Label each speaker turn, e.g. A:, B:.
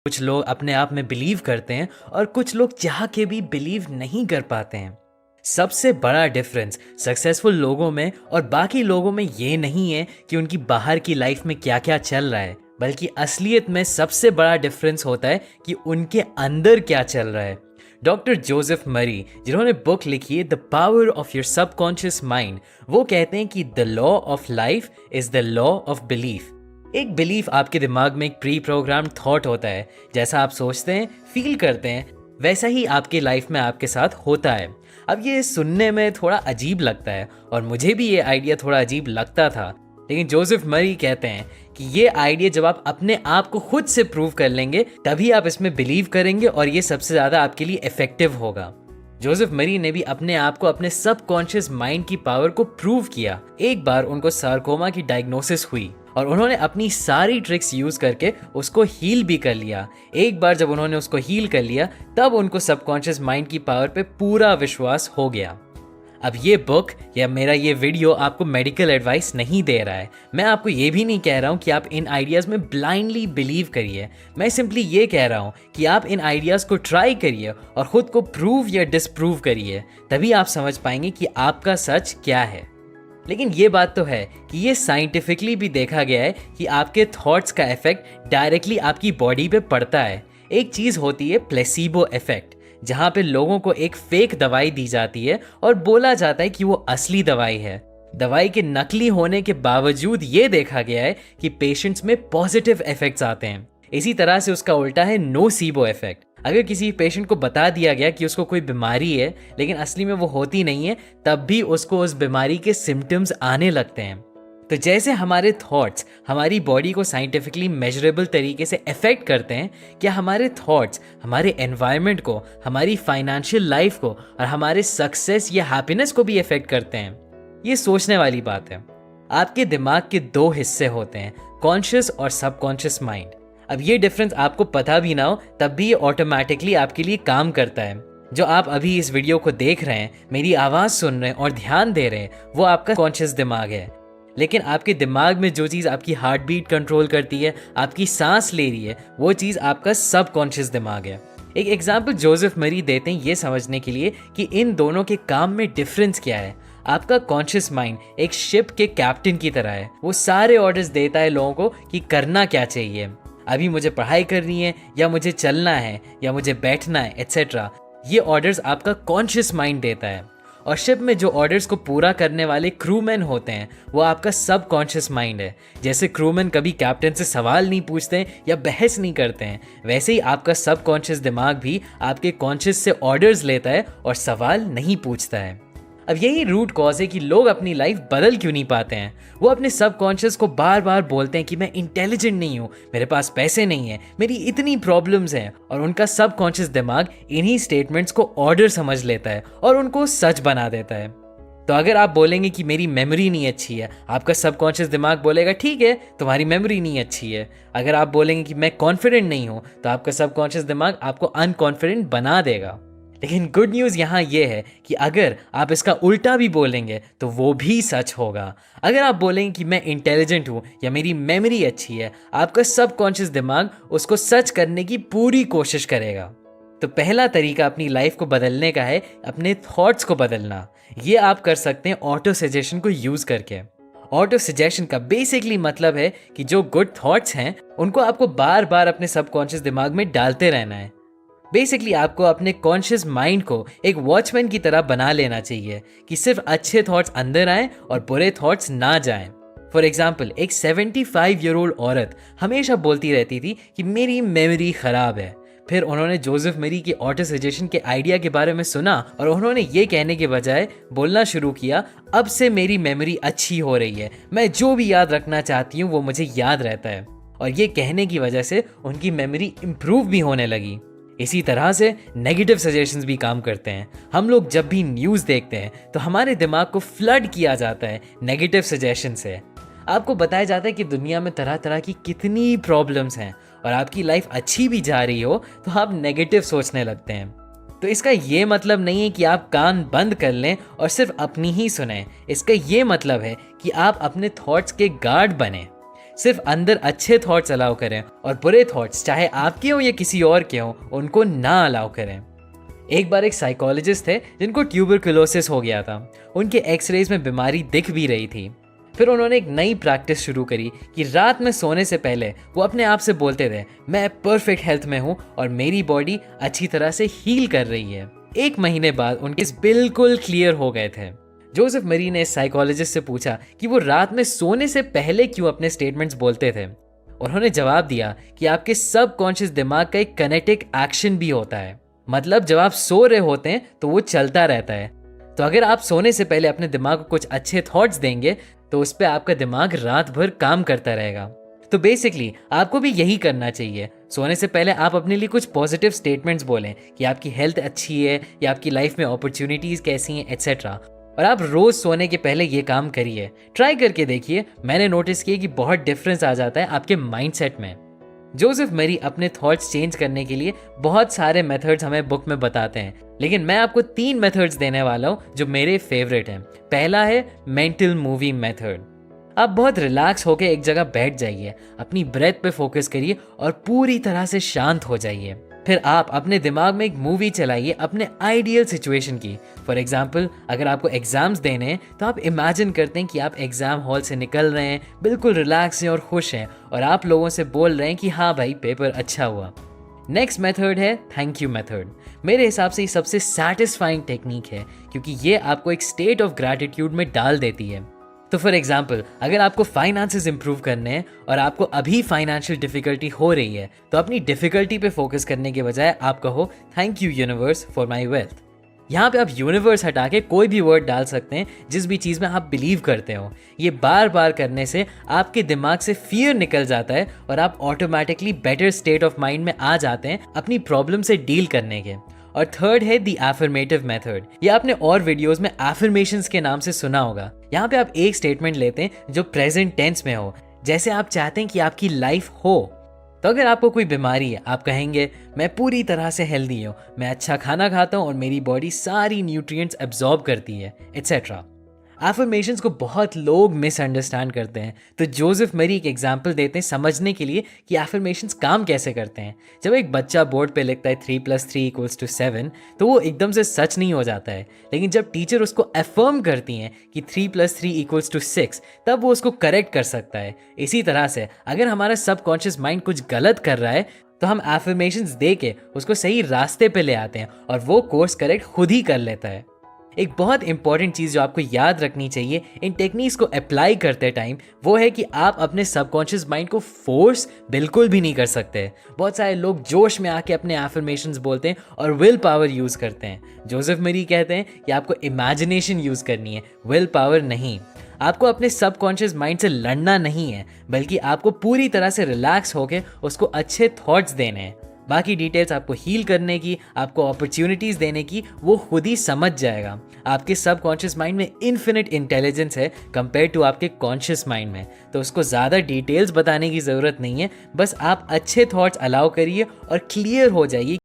A: कुछ लोग अपने आप में बिलीव करते हैं और कुछ लोग चाह के भी बिलीव नहीं कर पाते हैं। सबसे बड़ा डिफरेंस सक्सेसफुल लोगों में और बाकी लोगों में ये नहीं है कि उनकी बाहर की लाइफ में क्या क्या चल रहा है, बल्कि असलियत में सबसे बड़ा डिफरेंस होता है कि उनके अंदर क्या चल रहा है। डॉक्टर जोसेफ मरी, जिन्होंने बुक लिखी है the power of your subconscious mind, वो कहते हैं कि the law of life is the law of belief. एक बिलीफ आपके दिमाग में एक प्री प्रोग्राम्ड थॉट होता है। जैसा आप सोचते हैं, फील करते हैं, वैसा ही आपकी लाइफ में आपके साथ होता है। अब ये सुनने में थोड़ा अजीब लगता है और मुझे भी ये आइडिया थोड़ा अजीब लगता था, लेकिन जोसेफ मरी कहते हैं कि ये आइडिया जब आप अपने आप को खुद से प्रूव कर लेंगे तभी आप इसमें बिलीव करेंगे और ये सबसे ज़्यादा आपके लिए इफेक्टिव होगा। जोसेफ मरी ने भी अपने आप को अपने सबकॉन्शियस माइंड की पावर को प्रूव किया। एक बार उनको सार्कोमा की डायग्नोसिस हुई और उन्होंने अपनी सारी ट्रिक्स यूज करके उसको हील भी कर लिया। एक बार जब उन्होंने उसको हील कर लिया तब उनको सबकॉन्शियस माइंड की पावर पे पूरा विश्वास हो गया। अब ये बुक या मेरा ये वीडियो आपको मेडिकल एडवाइस नहीं दे रहा है। मैं आपको ये भी नहीं कह रहा हूँ कि आप इन आइडियाज़ में ब्लाइंडली बिलीव करिए। मैं सिंपली ये कह रहा हूँ कि आप इन आइडियाज़ को ट्राई करिए और ख़ुद को प्रूव या डिसप्रूव करिए, तभी आप समझ पाएंगे कि आपका सच क्या है। लेकिन ये बात तो है कि ये साइंटिफिकली भी देखा गया है कि आपके थॉट्स का इफेक्ट डायरेक्टली आपकी बॉडी पे पड़ता है। एक चीज़ होती है प्लेसिबो इफेक्ट, जहाँ पे लोगों को एक फेक दवाई दी जाती है और बोला जाता है कि वो असली दवाई है। दवाई के नकली होने के बावजूद ये देखा गया है कि पेशेंट्स में पॉजिटिव इफेक्ट्स आते हैं। इसी तरह से उसका उल्टा है नोसीबो इफेक्ट। अगर किसी पेशेंट को बता दिया गया कि उसको कोई बीमारी है लेकिन असली में वो होती नहीं है, तब भी उसको उस बीमारी के सिम्टम्स आने लगते हैं। तो जैसे हमारे थॉट्स हमारी बॉडी को साइंटिफिकली मेजरेबल तरीके से अफेक्ट करते हैं, क्या हमारे थॉट्स हमारे एनवायरनमेंट को, हमारी फाइनेंशियल लाइफ को और हमारे सक्सेस या हैप्पीनेस को भी अफेक्ट करते हैं? ये सोचने वाली बात है। आपके दिमाग के दो हिस्से होते हैं, कॉन्शियस और सबकॉन्शियस माइंड। अब ये डिफरेंस आपको पता भी ना हो तब भी ये ऑटोमेटिकली आपके लिए काम करता है। जो आप अभी इस वीडियो को देख रहे हैं, मेरी आवाज़ सुन रहे हैं और ध्यान दे रहे हैं, वो आपका कॉन्शियस दिमाग है। लेकिन आपके दिमाग में जो चीज़ आपकी हार्ट बीट कंट्रोल करती है, आपकी सांस ले रही है, वो चीज़ आपका सबकॉन्शियस दिमाग है। एक एग्जाम्पल जोसेफ मरी देते हैं ये समझने के लिए कि इन दोनों के काम में डिफरेंस क्या है। आपका कॉन्शियस माइंड एक शिप के कैप्टन की तरह है। वो सारे ऑर्डर्स देता है लोगों को कि करना क्या चाहिए। अभी मुझे पढ़ाई करनी है, या मुझे चलना है, या मुझे बैठना है, एट्सेट्रा। ये ऑर्डर्स आपका कॉन्शियस माइंड देता है। और शिप में जो ऑर्डर्स को पूरा करने वाले क्रूमैन होते हैं, वो आपका सबकॉन्शियस माइंड है। जैसे क्रूमैन कभी कैप्टन से सवाल नहीं पूछते हैं या बहस नहीं करते हैं, वैसे ही आपका सबकॉन्शियस दिमाग भी आपके कॉन्शियस से ऑर्डर्स लेता है और सवाल नहीं पूछता है। अब यही रूट कॉज है कि लोग अपनी लाइफ बदल क्यों नहीं पाते हैं। वो अपने सबकॉन्शियस को बार बार बोलते हैं कि मैं इंटेलिजेंट नहीं हूँ, मेरे पास पैसे नहीं है, मेरी इतनी प्रॉब्लम्स हैं, और उनका सबकॉन्शियस दिमाग इन्हीं स्टेटमेंट्स को ऑर्डर समझ लेता है और उनको सच बना देता है। तो अगर आप बोलेंगे कि मेरी मेमोरी नहीं अच्छी है, आपका सबकॉन्शियस दिमाग बोलेगा ठीक है, तुम्हारी मेमोरी नहीं अच्छी है। अगर आप बोलेंगे कि मैं कॉन्फिडेंट नहीं हूँ, तो आपका सबकॉन्शियस दिमाग आपको अनकॉन्फिडेंट बना देगा। लेकिन गुड न्यूज़ यहाँ ये है कि अगर आप इसका उल्टा भी बोलेंगे तो वो भी सच होगा। अगर आप बोलेंगे कि मैं इंटेलिजेंट हूँ या मेरी मेमोरी अच्छी है, आपका सबकॉन्शियस दिमाग उसको सच करने की पूरी कोशिश करेगा। तो पहला तरीका अपनी लाइफ को बदलने का है अपने थॉट्स को बदलना। ये आप कर सकते हैं ऑटो सजेशन को यूज़ करके। ऑटो सजेशन का बेसिकली मतलब है कि जो गुड थॉट्स हैं उनको आपको बार बार अपने सबकॉन्शियस दिमाग में डालते रहना है। बेसिकली आपको अपने कॉन्शियस माइंड को एक वॉचमैन की तरह बना लेना चाहिए कि सिर्फ अच्छे थॉट्स अंदर आएं और बुरे थॉट्स ना जाएं। फॉर एग्जाम्पल, एक 75 ईयर ओल्ड औरत हमेशा बोलती रहती थी कि मेरी मेमोरी ख़राब है। फिर उन्होंने जोसेफ मरी की ऑटो सजेशन के आइडिया के बारे में सुना और उन्होंने ये कहने के बजाय बोलना शुरू किया, अब से मेरी मेमोरी अच्छी हो रही है, मैं जो भी याद रखना चाहती हूँ वो मुझे याद रहता है। और ये कहने की वजह से उनकी मेमोरी इम्प्रूव भी होने लगी। इसी तरह से नेगेटिव सजेशंस भी काम करते हैं। हम लोग जब भी न्यूज़ देखते हैं तो हमारे दिमाग को फ्लड किया जाता है नेगेटिव सजेशन से। आपको बताया जाता है कि दुनिया में तरह तरह की कितनी प्रॉब्लम्स हैं और आपकी लाइफ अच्छी भी जा रही हो तो आप नेगेटिव सोचने लगते हैं। तो इसका ये मतलब नहीं है कि आप कान बंद कर लें और सिर्फ अपनी ही सुनें। इसका ये मतलब है कि आप अपने थॉट्स के गार्ड बने। सिर्फ अंदर अच्छे थॉट्स अलाउ करें और बुरे थॉट्स चाहे आपके हो या किसी और के हो उनको ना अलाउ करें। एक बार एक साइकोलॉजिस्ट थे जिनको ट्यूबरकुलोसिस हो गया था। उनके एक्सरेज में बीमारी दिख भी रही थी। फिर उन्होंने एक नई प्रैक्टिस शुरू करी कि रात में सोने से पहले वो अपने आप से बोलते थे, मैं परफेक्ट हेल्थ में हूँ और मेरी बॉडी अच्छी तरह से हील कर रही है। 1 महीने बाद उनके बिल्कुल क्लियर हो गए थे। जोसेफ मरी ने साइकोलॉजिस्ट से पूछा कि वो रात में सोने से पहले क्यों अपने स्टेटमेंट्स बोलते थे। उन्होंने जवाब दिया कि आपके सबकॉन्शियस दिमाग का एक कनेटिक एक्शन भी होता है। मतलब जब आप सो रहे होते हैं तो वो चलता रहता है। तो अगर आप सोने से पहले अपने दिमाग को कुछ अच्छे थॉट्स देंगे तो उस पर आपका दिमाग रात भर काम करता रहेगा। तो बेसिकली आपको भी यही करना चाहिए। सोने से पहले आप अपने लिए कुछ पॉजिटिव स्टेटमेंट्स बोलें कि आपकी हेल्थ अच्छी है या आपकी लाइफ में अपॉर्चुनिटीज़ कैसी हैं एट्सेट्रा। और आप रोज़ सोने के पहले ये काम करिए। ट्राई करके देखिए, मैंने नोटिस किया कि बहुत डिफरेंस आ जाता है आपके माइंडसेट में। जोसेफ मरी अपने थॉट्स चेंज करने के लिए बहुत सारे मेथड्स हमें बुक में बताते हैं, लेकिन मैं आपको 3 मेथड्स देने वाला हूँ जो मेरे फेवरेट हैं। पहला है मेंटल मूवी मेथड। आप बहुत रिलैक्स होकर एक जगह बैठ जाइए, अपनी ब्रेथ पे फोकस करिए और पूरी तरह से शांत हो जाइए। फिर आप अपने दिमाग में एक मूवी चलाइए अपने आइडियल सिचुएशन की। फॉर एग्जाम्पल, अगर आपको एग्जाम्स देने हैं तो आप इमेजिन करते हैं कि आप एग्जाम हॉल से निकल रहे हैं, बिल्कुल रिलैक्स हैं और खुश हैं, और आप लोगों से बोल रहे हैं कि हाँ भाई पेपर अच्छा हुआ। नेक्स्ट मेथड है थैंक यू मेथड। मेरे हिसाब से ये सबसे सेटिस्फाइंग टेक्निक है क्योंकि ये आपको एक स्टेट ऑफ ग्रैटिट्यूड में डाल देती है। तो फॉर एग्जाम्पल, अगर आपको फाइनेंसेस इंप्रूव करने हैं और आपको अभी फाइनेंशियल डिफिकल्टी हो रही है तो अपनी डिफिकल्टी पे फोकस करने के बजाय आप कहो thank you universe for my wealth. यहाँ पे आप यूनिवर्स हटा के कोई भी वर्ड डाल सकते हैं जिस भी चीज़ में आप बिलीव करते हो। ये बार बार करने से आपके दिमाग से फियर निकल जाता है और आप automatically better state of mind में आ जाते हैं अपनी प्रॉब्लम से डील करने के। और थर्ड है द एफर्मेटिव मेथड। ये आपने और वीडियोस में एफर्मेशंस के नाम से सुना होगा। यहाँ पे आप एक स्टेटमेंट लेते हैं जो प्रेजेंट टेंस में हो, जैसे आप चाहते हैं कि आपकी लाइफ हो। तो अगर आपको कोई बीमारी है, आप कहेंगे मैं पूरी तरह से हेल्दी हूँ, मैं अच्छा खाना खाता हूँ और मेरी बॉडी सारी न्यूट्रिएंट्स एब्जॉर्ब करती है एट्सेट्रा। एफर्मेशंस को बहुत लोग मिसअंडरस्टैंड करते हैं, तो जोसेफ मरी एक एग्जाम्पल देते हैं समझने के लिए कि एफर्मेशंस काम कैसे करते हैं। जब एक बच्चा बोर्ड पे लिखता है 3+3=7 तो वो एकदम से सच नहीं हो जाता है, लेकिन जब टीचर उसको अफर्म करती हैं कि 3+3=6 तब वो उसको करेक्ट कर सकता है। इसी तरह से अगर हमारा सबकॉन्शियस माइंड कुछ गलत कर रहा है तो हम एफर्मेशंस दे के उसको सही रास्ते पे ले आते हैं और वो कोर्स करेक्ट खुद ही कर लेता है। एक बहुत इंपॉर्टेंट चीज़ जो आपको याद रखनी चाहिए इन टेक्निक्स को अप्लाई करते टाइम वो है कि आप अपने सबकॉन्शियस माइंड को फोर्स बिल्कुल भी नहीं कर सकते। बहुत सारे लोग जोश में आके अपने एफर्मेशंस बोलते हैं और विल पावर यूज़ करते हैं। जोसेफ मरी कहते हैं कि आपको इमेजिनेशन यूज़ करनी है, विल पावर नहीं। आपको अपने सबकॉन्शियस माइंड से लड़ना नहीं है, बल्कि आपको पूरी तरह से रिलैक्स होकर उसको अच्छे थॉट्स देने हैं। बाकी डिटेल्स आपको हील करने की, आपको अपॉर्चुनिटीज़ देने की वो खुद ही समझ जाएगा। आपके सबकॉन्शियस माइंड में इन्फिनिट इंटेलिजेंस है कंपेयर टू आपके कॉन्शियस माइंड में, तो उसको ज़्यादा डिटेल्स बताने की ज़रूरत नहीं है। बस आप अच्छे थॉट्स अलाउ करिए और क्लियर हो जाइए